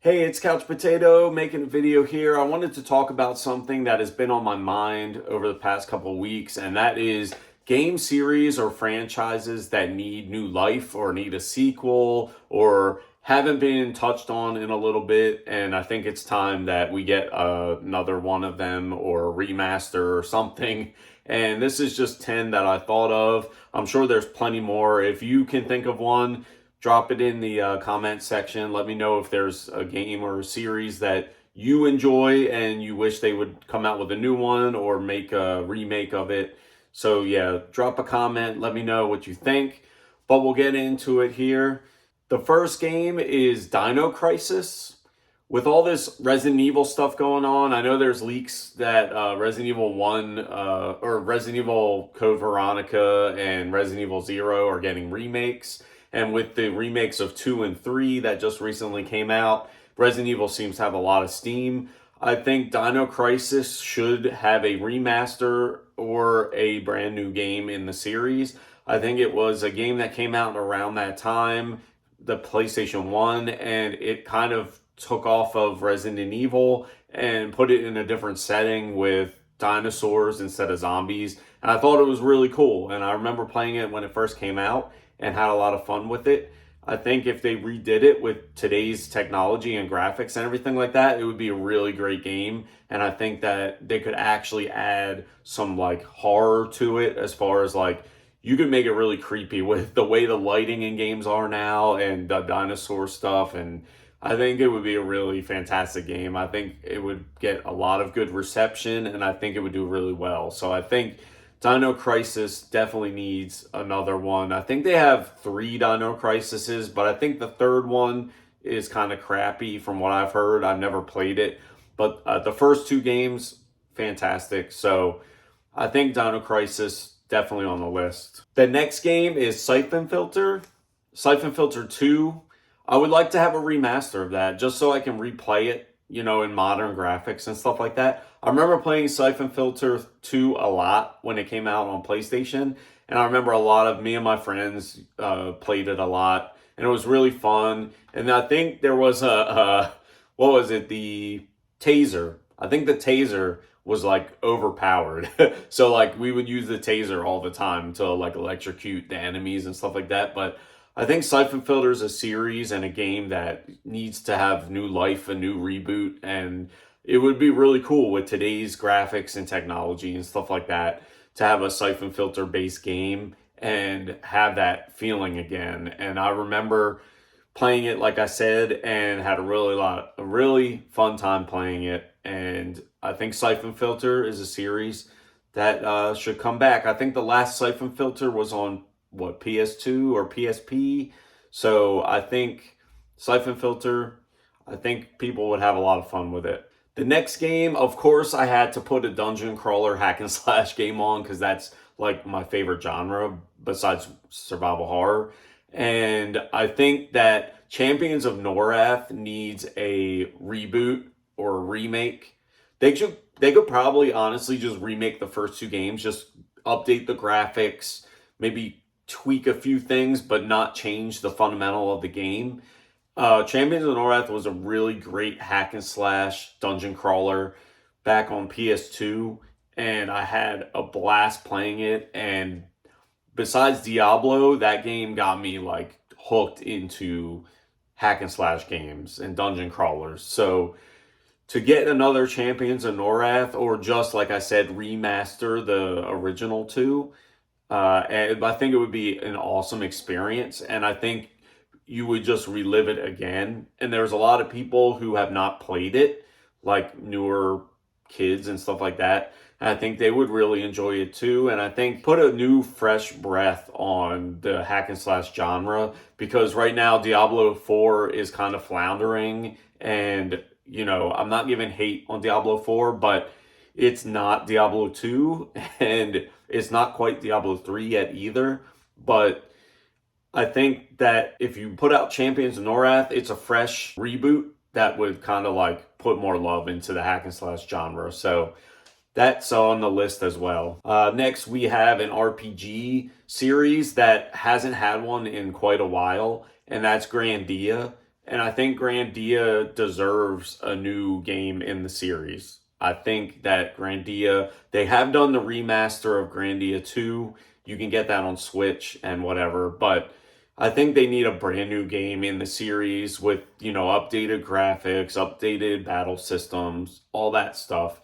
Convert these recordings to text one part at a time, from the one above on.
Hey, it's Couch Potato making a video here. I wanted to talk about something that has been on my mind over the past couple of weeks, and that is game series or franchises that need new life or need a sequel or haven't been touched on in a little bit. And I think it's time that we get another one of them or a remaster or something. And this is just 10 that I thought of. I'm sure there's plenty more. If you can think of one, drop it in the comment section. Let me know if there's a game or a series that you enjoy and you wish they would come out with a new one or make a remake of it. So yeah, drop a comment. Let me know what you think. But we'll get into it here. The first game is Dino Crisis. With all this Resident Evil stuff going on, I know there's leaks that Resident Evil 1 or Resident Evil Code Veronica and Resident Evil 0 are getting remakes. And with the remakes of 2 and 3 that just recently came out, Resident Evil seems to have a lot of steam. I think Dino Crisis should have a remaster or a brand new game in the series. I think it was a game that came out around that time, the PlayStation 1, and it kind of took off of Resident Evil and put it in a different setting with dinosaurs instead of zombies. And I thought it was really cool. And I remember playing it when it first came out and had a lot of fun with it. I think if they redid it with today's technology and graphics and everything like that, it would be a really great game. And I think that they could actually add some like horror to it, as far as like you could make it really creepy with the way the lighting in games are now and the dinosaur stuff. And I think it would be a really fantastic game. I think it would get a lot of good reception and I think it would do really well. So I think Dino Crisis definitely needs another one. I think they have 3 Dino Crises, but I think the third one is kind of crappy from what I've heard. I've never played it, but the first 2 games, fantastic. So I think Dino Crisis definitely on the list. The next game is Siphon Filter. Siphon Filter 2. I would like to have a remaster of that just so I can replay it, in modern graphics and stuff like that. I remember playing Siphon Filter 2 a lot when it came out on PlayStation. And I remember a lot of me and my friends played it a lot. And it was really fun. And I think there was what was it? The taser. I think the taser was like overpowered. So like we would use the taser all the time to like electrocute the enemies and stuff like that. But I think Siphon Filter is a series and a game that needs to have new life, a new reboot, and it would be really cool with today's graphics and technology and stuff like that to have a Siphon Filter based game and have that feeling again. And I remember playing it, like I said, and had a really fun time playing it. And I think Siphon Filter is a series that should come back. I think the last Siphon Filter was on PS2 or PSP. So I think Siphon Filter, I think people would have a lot of fun with it. The next game, of course, I had to put a dungeon crawler hack and slash game on because that's like my favorite genre besides survival horror. And I think that Champions of Norath needs a reboot or a remake. They could probably honestly just remake the first 2 games, just update the graphics, maybe tweak a few things, but not change the fundamental of the game. Champions of Norath was a really great hack and slash dungeon crawler back on PS2, and I had a blast playing it. And besides Diablo, that game got me like hooked into hack and slash games and dungeon crawlers. So to get another Champions of Norath, or just like I said, remaster the original 2, and I think it would be an awesome experience. And I think you would just relive it again. And there's a lot of people who have not played it, like newer kids and stuff like that. And I think they would really enjoy it too. And I think put a new, fresh breath on the hack and slash genre, because right now Diablo 4 is kind of floundering. And, I'm not giving hate on Diablo 4, but it's not Diablo 2 and it's not quite Diablo 3 yet either. But I think that if you put out Champions of Norath, it's a fresh reboot that would kind of like put more love into the hack and slash genre. So that's on the list as well. Next, we have an RPG series that hasn't had one in quite a while, and that's Grandia. And I think Grandia deserves a new game in the series. I think that Grandia, they have done the remaster of Grandia 2. You can get that on Switch and whatever, but I think they need a brand new game in the series with, updated graphics, updated battle systems, all that stuff.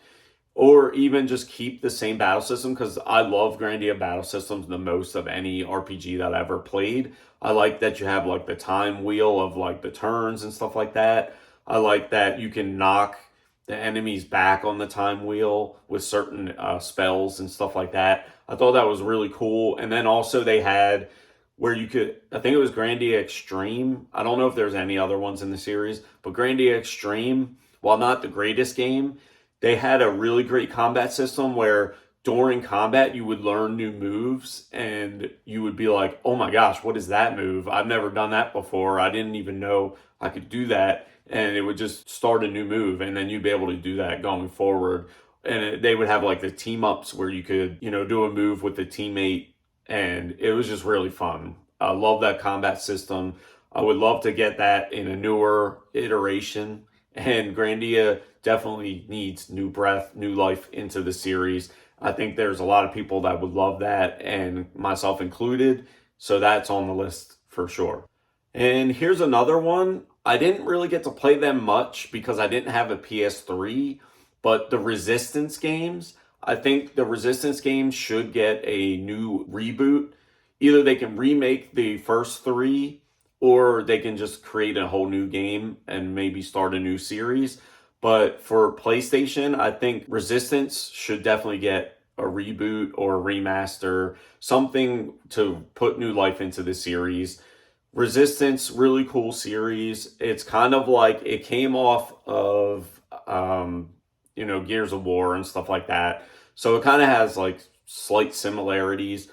Or even just keep the same battle system because I love Grandia battle systems the most of any RPG that I ever played. I like that you have like the time wheel of like the turns and stuff like that. I like that you can knock the enemies back on the time wheel with certain spells and stuff like that. I thought that was really cool. And then also they had where you could, I think it was Grandia Extreme. I don't know if there's any other ones in the series, but Grandia Extreme, while not the greatest game, they had a really great combat system where during combat you would learn new moves and you would be like, oh my gosh, what is that move? I've never done that before. I didn't even know I could do that. And it would just start a new move and then you'd be able to do that going forward. And they would have like the team ups where you could, do a move with a teammate, and it was just really fun. I love that combat system. I would love to get that in a newer iteration. And Grandia definitely needs new breath, new life into the series. I think there's a lot of people that would love that, and myself included. So that's on the list for sure. And here's another one. I didn't really get to play them much because I didn't have a PS3, but the Resistance games, I think the Resistance games should get a new reboot. Either they can remake the first three or they can just create a whole new game and maybe start a new series. But for PlayStation, I think Resistance should definitely get a reboot or a remaster, something to put new life into the series. Resistance, really cool series. It's kind of like it came off of, Gears of War and stuff like that. So it kind of has like slight similarities,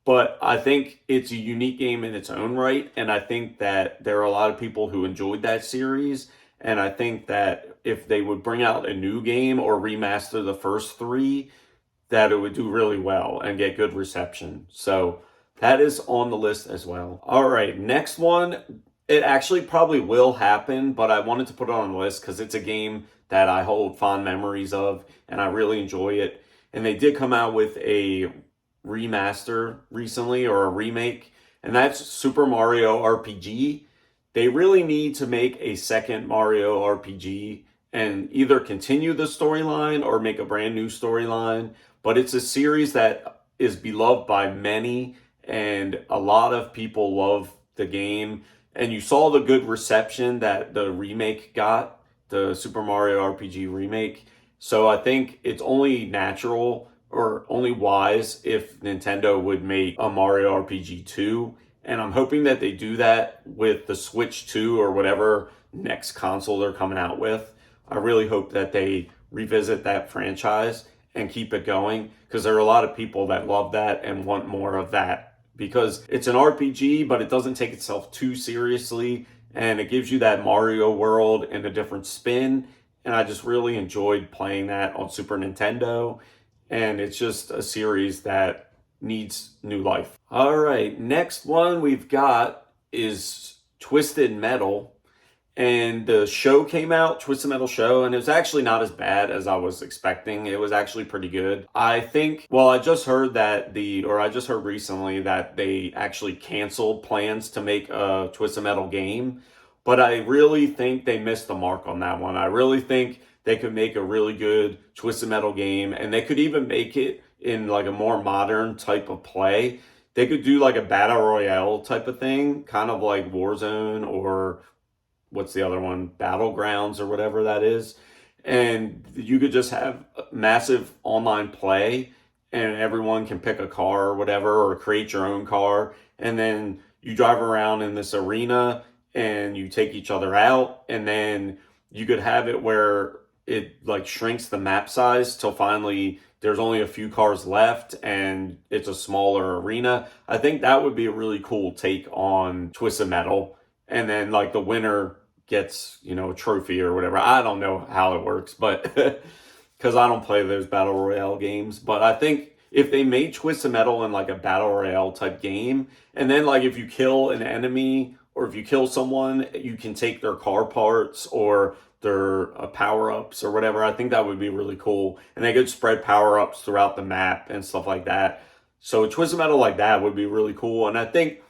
but I think it's a unique game in its own right. And I think that there are a lot of people who enjoyed that series. And I think that if they would bring out a new game or remaster the first three, that it would do really well and get good reception. So that is on the list as well. All right, next one. It actually probably will happen, but I wanted to put it on the list because it's a game that I hold fond memories of and I really enjoy it. And they did come out with a remaster recently or a remake, and that's Super Mario RPG. They really need to make a second Mario RPG and either continue the storyline or make a brand new storyline. But it's a series that is beloved by many, and a lot of people love the game. And you saw the good reception that the remake got, the Super Mario RPG remake. So I think it's only natural or only wise if Nintendo would make a Mario RPG 2. And I'm hoping that they do that with the Switch 2 or whatever next console they're coming out with. I really hope that they revisit that franchise and keep it going because there are a lot of people that love that and want more of that because it's an RPG, but it doesn't take itself too seriously and it gives you that Mario world in a different spin. And I just really enjoyed playing that on Super Nintendo. And it's just a series that needs new life. All right, next one we've got is Twisted Metal. And the show came out, Twisted Metal show, and it was actually not as bad as I was expecting. It was actually pretty good. I think, well, I just heard I just heard recently that they actually canceled plans to make a Twisted Metal game. But I really think they missed the mark on that one. I really think they could make a really good Twisted Metal game, and they could even make it in like a more modern type of play. They could do like a battle royale type of thing, kind of like Warzone or what's the other one? Battlegrounds or whatever that is. And you could just have massive online play and everyone can pick a car or whatever or create your own car. And then you drive around in this arena and you take each other out. And then you could have it where it like shrinks the map size till finally there's only a few cars left and it's a smaller arena. I think that would be a really cool take on Twisted Metal. And then like the winner gets, a trophy or whatever. I don't know how it works, but because I don't play those battle royale games. But I think if they made Twisted Metal in like a battle royale type game, and then like if you kill an enemy or if you kill someone, you can take their car parts or their power-ups or whatever. I think that would be really cool. And they could spread power-ups throughout the map and stuff like that. So Twisted Metal like that would be really cool. And I think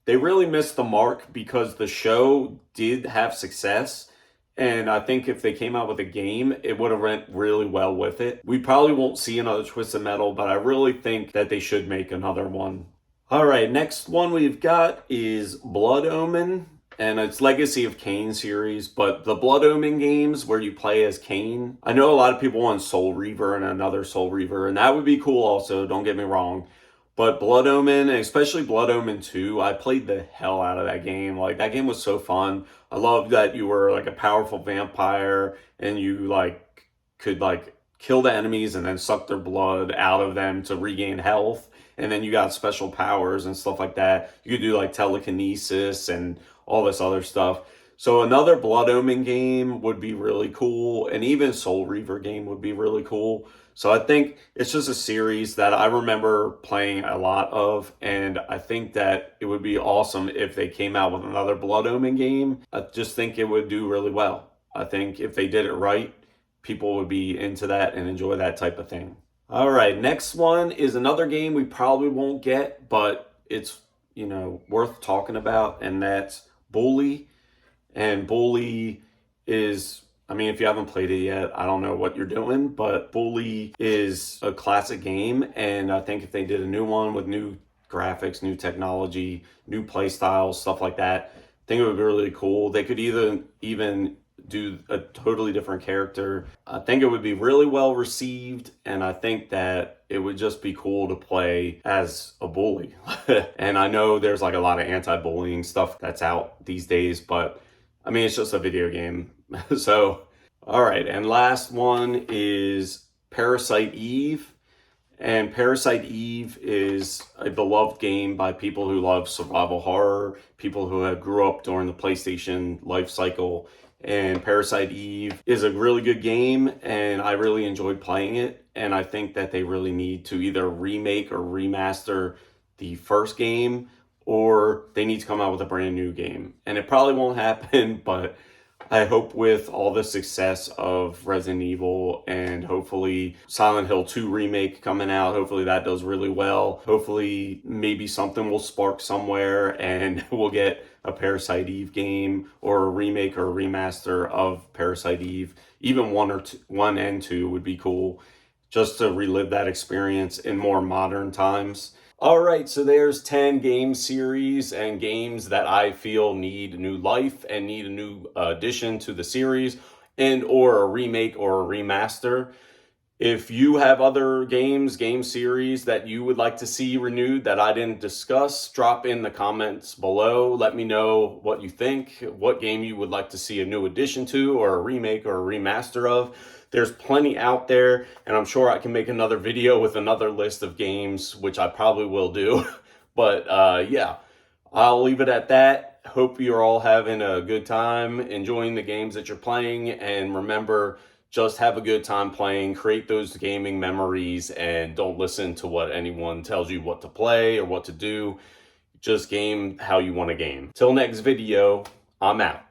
they really missed the mark because the show did have success. And I think if they came out with a game, it would have went really well with it. We probably won't see another Twisted Metal, but I really think that they should make another one. All right, next one we've got is Blood Omen, and it's Legacy of Kain series, but the Blood Omen games where you play as Kain. I know a lot of people want Soul Reaver and another Soul Reaver, and that would be cool also, don't get me wrong. But Blood Omen, and especially Blood Omen 2, I played the hell out of that game. Like, that game was so fun. I loved that you were like a powerful vampire and you like could like kill the enemies and then suck their blood out of them to regain health. And then you got special powers and stuff like that. You could do like telekinesis and all this other stuff. So another Blood Omen game would be really cool. And even Soul Reaver game would be really cool. So I think it's just a series that I remember playing a lot of. And I think that it would be awesome if they came out with another Blood Omen game. I just think it would do really well. I think if they did it right, people would be into that and enjoy that type of thing. All right, next one is another game we probably won't get, but it's, worth talking about, and that's Bully. And Bully is, if you haven't played it yet, I don't know what you're doing, but Bully is a classic game, and I think if they did a new one with new graphics, new technology, new play styles, stuff like that, I think it would be really cool. They could even do a totally different character. I think it would be really well received, and I think that it would just be cool to play as a bully. And I know there's like a lot of anti-bullying stuff that's out these days, but it's just a video game. So, all right, and last one is Parasite Eve. And Parasite Eve is a beloved game by people who love survival horror, people who have grew up during the PlayStation life cycle. And Parasite Eve is a really good game, and I really enjoyed playing it. And I think that they really need to either remake or remaster the first game, or they need to come out with a brand new game. And it probably won't happen, but I hope with all the success of Resident Evil and hopefully Silent Hill 2 remake coming out, hopefully that does really well. Hopefully maybe something will spark somewhere and we'll get a Parasite Eve game or a remake or a remaster of Parasite Eve. Even 1 and 2 would be cool, just to relive that experience in more modern times. All right, so there's 10 game series and games that I feel need new life and need a new addition to the series and or a remake or a remaster. If you have other game series that you would like to see renewed that I didn't discuss, drop in the comments below. Let me know what you think, what game you would like to see a new addition to or a remake or a remaster of. There's plenty out there, and I'm sure I can make another video with another list of games, which I probably will do. But yeah, I'll leave it at that. Hope you're all having a good time, enjoying the games that you're playing, and remember, just have a good time playing, create those gaming memories, and don't listen to what anyone tells you what to play or what to do. Just game how you want to game. Till next video, I'm out.